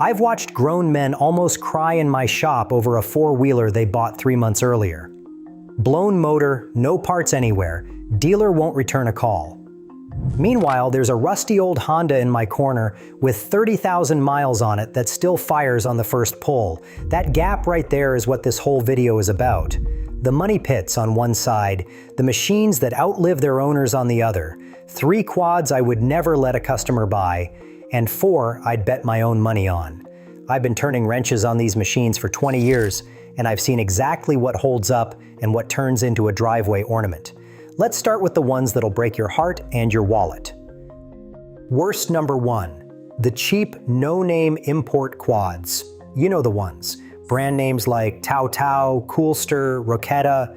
I've watched grown men almost cry in my shop over a four-wheeler they bought 3 months earlier. Blown motor, no parts anywhere, dealer won't return a call. Meanwhile, there's a rusty old Honda in my corner with 30,000 miles on it that still fires on the first pull. That gap right there is what this whole video is about. The money pits on one side, the machines that outlive their owners on the other. 3 quads I would never let a customer buy, and 4 I'd bet my own money on. I've been turning wrenches on these machines for 20 years, and I've seen exactly what holds up and what turns into a driveway ornament. Let's start with the ones that'll break your heart and your wallet. Worst number 1, the cheap, no-name import quads. You know the ones. Brand names like Tao Tao, Coolster, Roquetta,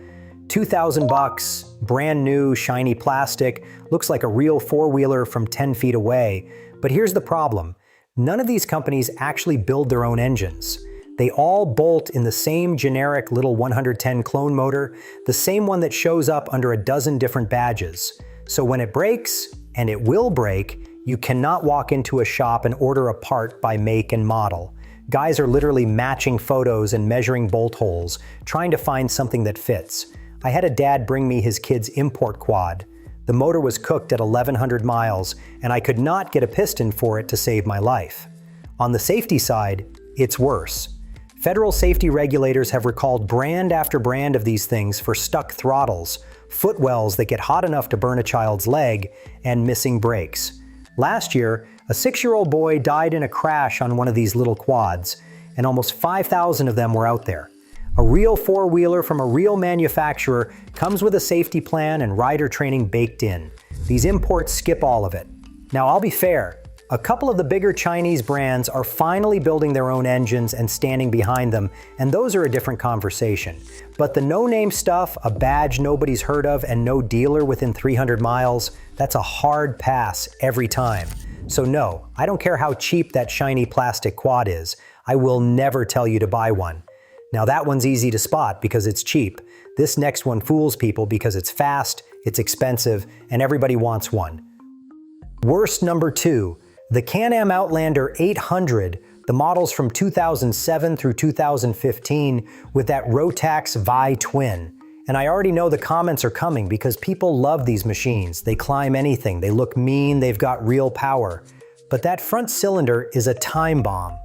$2,000, brand new, shiny plastic, looks like a real four-wheeler from 10 feet away. But here's the problem. None of these companies actually build their own engines. They all bolt in the same generic little 110 clone motor, the same one that shows up under a dozen different badges. So when it breaks, and it will break, you cannot walk into a shop and order a part by make and model. Guys are literally matching photos and measuring bolt holes, trying to find something that fits. I had a dad bring me his kid's import quad. The motor was cooked at 1,100 miles, and I could not get a piston for it to save my life. On the safety side, it's worse. Federal safety regulators have recalled brand after brand of these things for stuck throttles, footwells that get hot enough to burn a child's leg, and missing brakes. Last year, a 6-year-old boy died in a crash on one of these little quads, and almost 5,000 of them were out there. A real four-wheeler from a real manufacturer comes with a safety plan and rider training baked in. These imports skip all of it. Now, I'll be fair. A couple of the bigger Chinese brands are finally building their own engines and standing behind them, and those are a different conversation. But the no-name stuff, a badge nobody's heard of, and no dealer within 300 miles, that's a hard pass every time. So no, I don't care how cheap that shiny plastic quad is. I will never tell you to buy one. Now that one's easy to spot because it's cheap. This next one fools people because it's fast, it's expensive, and everybody wants one. Worst number 2. The Can-Am Outlander 800, the models from 2007 through 2015 with that Rotax Vi twin. And I already know the comments are coming because people love these machines. They climb anything, they look mean, they've got real power. But that front cylinder is a time bomb.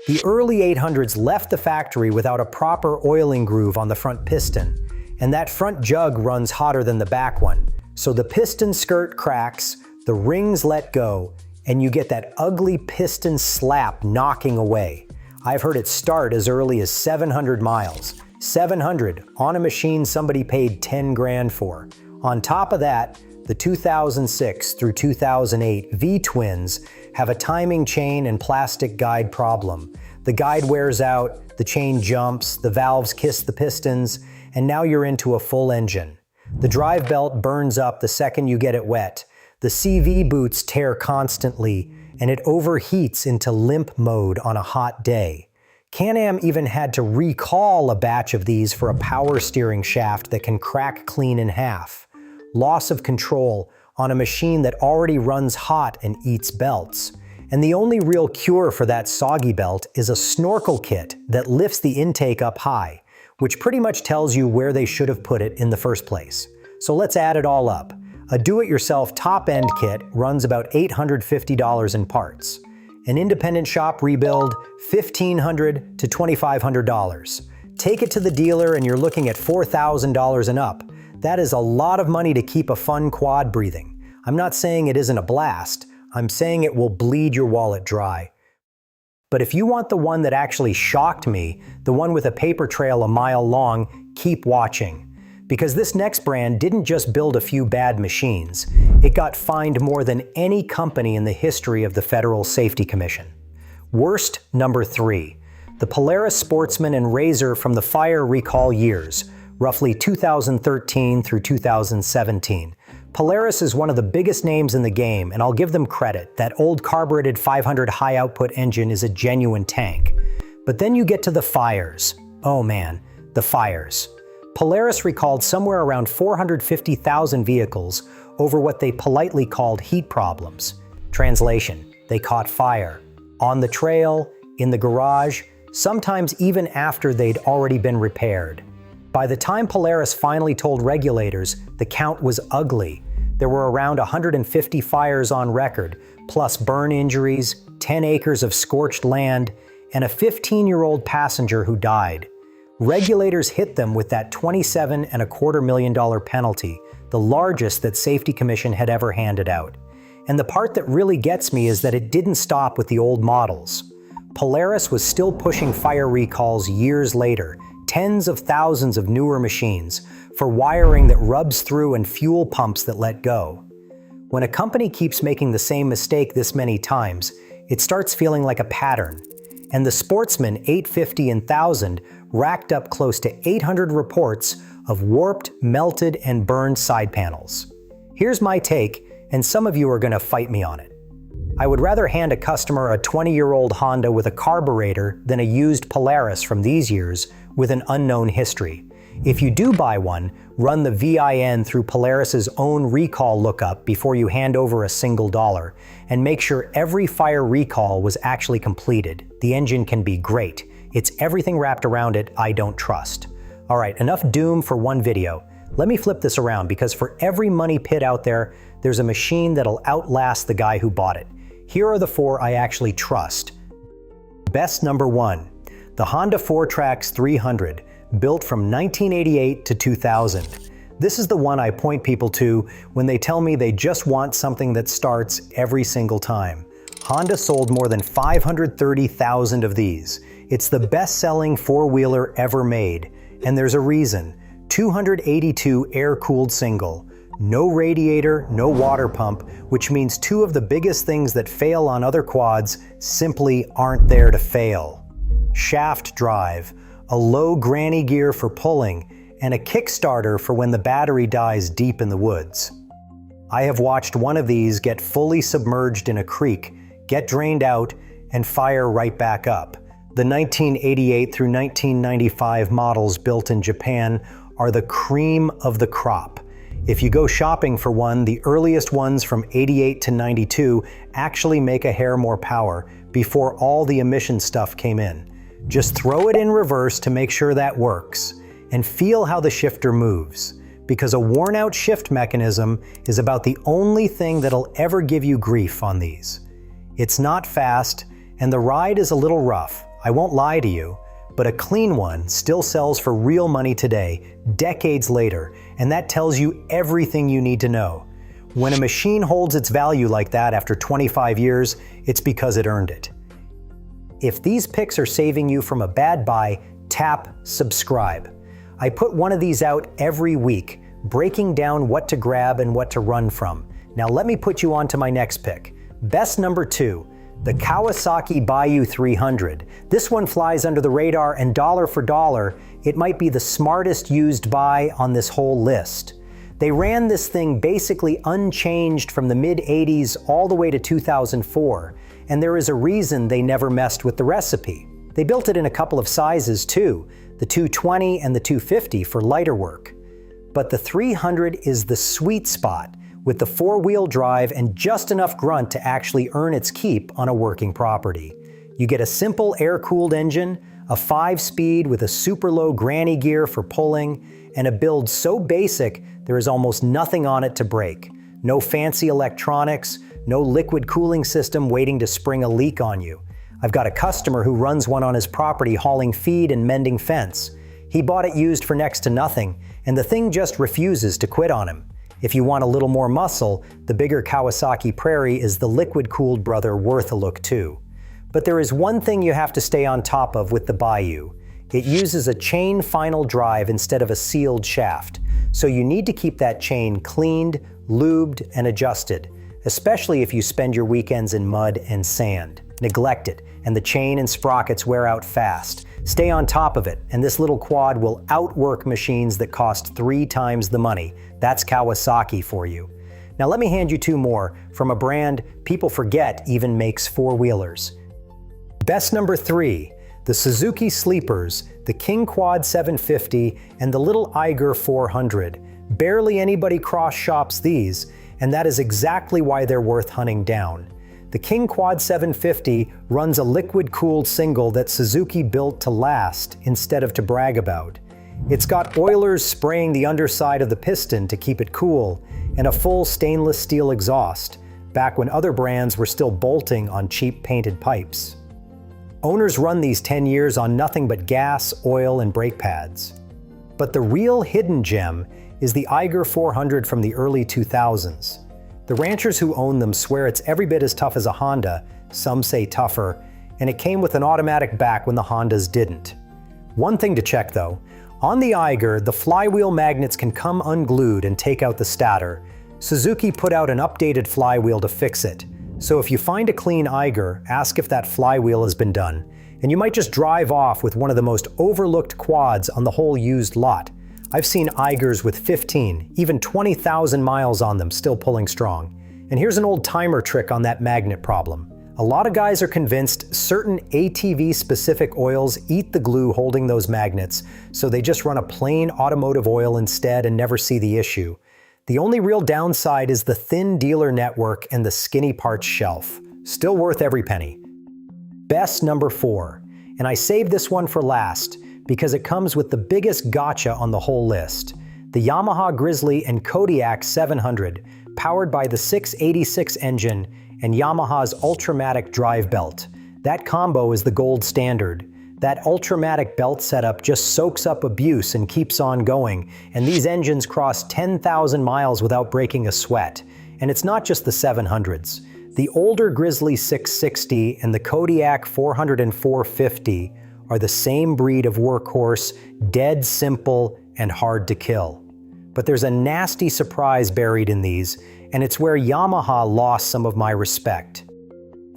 The early 800s left the factory without a proper oiling groove on the front piston, and that front jug runs hotter than the back one. So the piston skirt cracks, the rings let go, and you get that ugly piston slap knocking away. I've heard it start as early as 700 miles. 700 on a machine somebody paid 10 grand for. On top of that, the 2006 through 2008 V-twins have a timing chain and plastic guide problem. The guide wears out, the chain jumps, the valves kiss the pistons, and now you're into a full engine. The drive belt burns up the second you get it wet. The CV boots tear constantly, and it overheats into limp mode on a hot day. Can-Am even had to recall a batch of these for a power steering shaft that can crack clean in half. Loss of control on a machine that already runs hot and eats belts. And the only real cure for that soggy belt is a snorkel kit that lifts the intake up high, which pretty much tells you where they should have put it in the first place. So let's add it all up. A do-it-yourself top-end kit runs about $850 in parts. An independent shop rebuild, $1,500 to $2,500. Take it to the dealer and you're looking at $4,000 and up. That is a lot of money to keep a fun quad breathing. I'm not saying it isn't a blast, I'm saying it will bleed your wallet dry. But if you want the one that actually shocked me, the one with a paper trail a mile long, keep watching. Because this next brand didn't just build a few bad machines, it got fined more than any company in the history of the Federal Safety Commission. Worst number 3, the Polaris Sportsman and Razor from the fire recall years, roughly 2013 through 2017. Polaris is one of the biggest names in the game, and I'll give them credit. That old carbureted 500 high output engine is a genuine tank. But then you get to the fires. Oh man, the fires. Polaris recalled somewhere around 450,000 vehicles over what they politely called heat problems. Translation, they caught fire. On the trail, in the garage, sometimes even after they'd already been repaired. By the time Polaris finally told regulators, the count was ugly. There were around 150 fires on record, plus burn injuries, 10 acres of scorched land, and a 15-year-old passenger who died. Regulators hit them with that $27.25 million penalty, the largest that Safety Commission had ever handed out. And the part that really gets me is that it didn't stop with the old models. Polaris was still pushing fire recalls years later, tens of thousands of newer machines, for wiring that rubs through and fuel pumps that let go. When a company keeps making the same mistake this many times, it starts feeling like a pattern. And the Sportsman 850 and 1000 racked up close to 800 reports of warped, melted, and burned side panels. Here's my take, and some of you are going to fight me on it. I would rather hand a customer a 20-year-old Honda with a carburetor than a used Polaris from these years with an unknown history. If you do buy one, run the VIN through Polaris's own recall lookup before you hand over a single dollar, and make sure every fire recall was actually completed. The engine can be great. It's everything wrapped around it I don't trust. All right, enough doom for one video. Let me flip this around, because for every money pit out there, there's a machine that'll outlast the guy who bought it. Here are the 4 I actually trust. Best number 1, the Honda 4Trax 300, built from 1988 to 2000. This is the one I point people to when they tell me they just want something that starts every single time. Honda sold more than 530,000 of these. It's the best-selling four-wheeler ever made, and there's a reason. 282 air-cooled single. No radiator, no water pump, which means 2 of the biggest things that fail on other quads simply aren't there to fail. Shaft drive, a low granny gear for pulling, and a Kickstarter for when the battery dies deep in the woods. I have watched one of these get fully submerged in a creek, get drained out, and fire right back up. The 1988 through 1995 models built in Japan are the cream of the crop. If you go shopping for one, the earliest ones from 88 to 92 actually make a hair more power before all the emission stuff came in. Just throw it in reverse to make sure that works, and feel how the shifter moves, because a worn-out shift mechanism is about the only thing that'll ever give you grief on these. It's not fast, and the ride is a little rough, I won't lie to you, but a clean one still sells for real money today, decades later, and that tells you everything you need to know. When a machine holds its value like that after 25 years, it's because it earned it. If these picks are saving you from a bad buy, tap subscribe. I put one of these out every week, breaking down what to grab and what to run from. Now let me put you on to my next pick. Best number 2. The Kawasaki Bayou 300. This one flies under the radar, and dollar for dollar, it might be the smartest used buy on this whole list. They ran this thing basically unchanged from the mid-80s all the way to 2004, and there is a reason they never messed with the recipe. They built it in a couple of sizes too, the 220 and the 250 for lighter work. But the 300 is the sweet spot, with the 4-wheel drive and just enough grunt to actually earn its keep on a working property. You get a simple air-cooled engine, a 5-speed with a super low granny gear for pulling, and a build so basic there is almost nothing on it to break. No fancy electronics, no liquid cooling system waiting to spring a leak on you. I've got a customer who runs one on his property hauling feed and mending fence. He bought it used for next to nothing, and the thing just refuses to quit on him. If you want a little more muscle, the bigger Kawasaki Prairie is the liquid-cooled brother worth a look too. But there is one thing you have to stay on top of with the Bayou. It uses a chain final drive instead of a sealed shaft, so you need to keep that chain cleaned, lubed, and adjusted, especially if you spend your weekends in mud and sand. Neglect it, and the chain and sprockets wear out fast. Stay on top of it, and this little quad will outwork machines that cost 3 times the money. That's Kawasaki for you. Now let me hand you 2 more from a brand people forget even makes 4-wheelers. Best number 3, the Suzuki Sleepers, the King Quad 750, and the little Eiger 400. Barely anybody cross-shops these, and that is exactly why they're worth hunting down. The King Quad 750 runs a liquid-cooled single that Suzuki built to last instead of to brag about. It's got oilers spraying the underside of the piston to keep it cool, and a full stainless steel exhaust, back when other brands were still bolting on cheap painted pipes. Owners run these 10 years on nothing but gas, oil, and brake pads. But the real hidden gem is the Eiger 400 from the early 2000s. The ranchers who own them swear it's every bit as tough as a Honda, some say tougher, and it came with an automatic back when the Hondas didn't. One thing to check though, on the Eiger, the flywheel magnets can come unglued and take out the stator. Suzuki put out an updated flywheel to fix it. So if you find a clean Eiger, ask if that flywheel has been done, and you might just drive off with one of the most overlooked quads on the whole used lot. I've seen Eigers with 15, even 20,000 miles on them still pulling strong. And here's an old timer trick on that magnet problem. A lot of guys are convinced certain ATV-specific oils eat the glue holding those magnets, so they just run a plain automotive oil instead and never see the issue. The only real downside is the thin dealer network and the skinny parts shelf. Still worth every penny. Best number 4, and I saved this one for last because it comes with the biggest gotcha on the whole list. The Yamaha Grizzly and Kodiak 700, powered by the 686 engine and Yamaha's Ultramatic drive belt. That combo is the gold standard. That Ultramatic belt setup just soaks up abuse and keeps on going, and these engines cross 10,000 miles without breaking a sweat. And it's not just the 700s. The older Grizzly 660 and the Kodiak 400 and 450 are the same breed of workhorse, dead simple and hard to kill. But there's a nasty surprise buried in these, and it's where Yamaha lost some of my respect.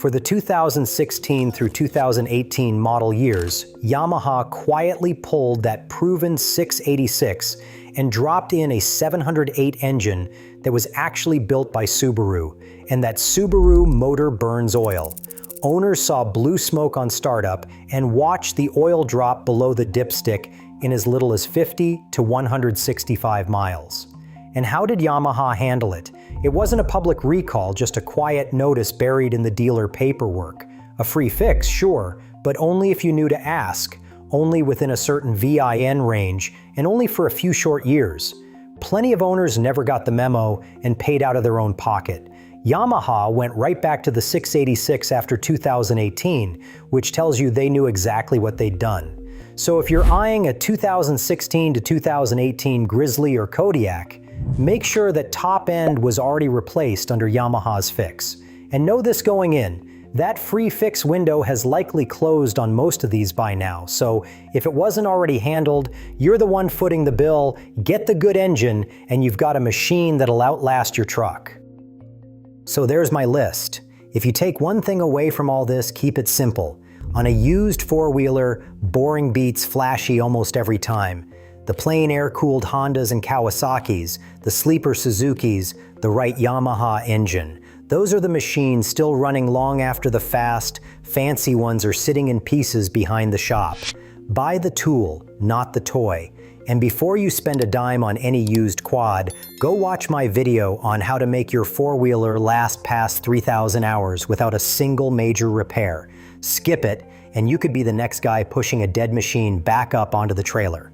For the 2016 through 2018 model years, Yamaha quietly pulled that proven 686 and dropped in a 708 engine that was actually built by Subaru, and that Subaru motor burns oil. Owners saw blue smoke on startup and watched the oil drop below the dipstick in as little as 50 to 165 miles. And how did Yamaha handle it? It wasn't a public recall, just a quiet notice buried in the dealer paperwork. A free fix, sure, but only if you knew to ask, only within a certain VIN range, and only for a few short years. Plenty of owners never got the memo and paid out of their own pocket. Yamaha went right back to the 686 after 2018, which tells you they knew exactly what they'd done. So if you're eyeing a 2016 to 2018 Grizzly or Kodiak, make sure that top end was already replaced under Yamaha's fix. And know this going in, that free fix window has likely closed on most of these by now, so if it wasn't already handled, you're the one footing the bill, get the good engine, and you've got a machine that'll outlast your truck. So there's my list. If you take one thing away from all this, keep it simple. On a used four-wheeler, boring beats flashy almost every time. The plain air-cooled Hondas and Kawasaki's, the sleeper Suzuki's, the right Yamaha engine. Those are the machines still running long after the fast, fancy ones are sitting in pieces behind the shop. Buy the tool, not the toy. And before you spend a dime on any used quad, go watch my video on how to make your four-wheeler last past 3,000 hours without a single major repair. Skip it, and you could be the next guy pushing a dead machine back up onto the trailer.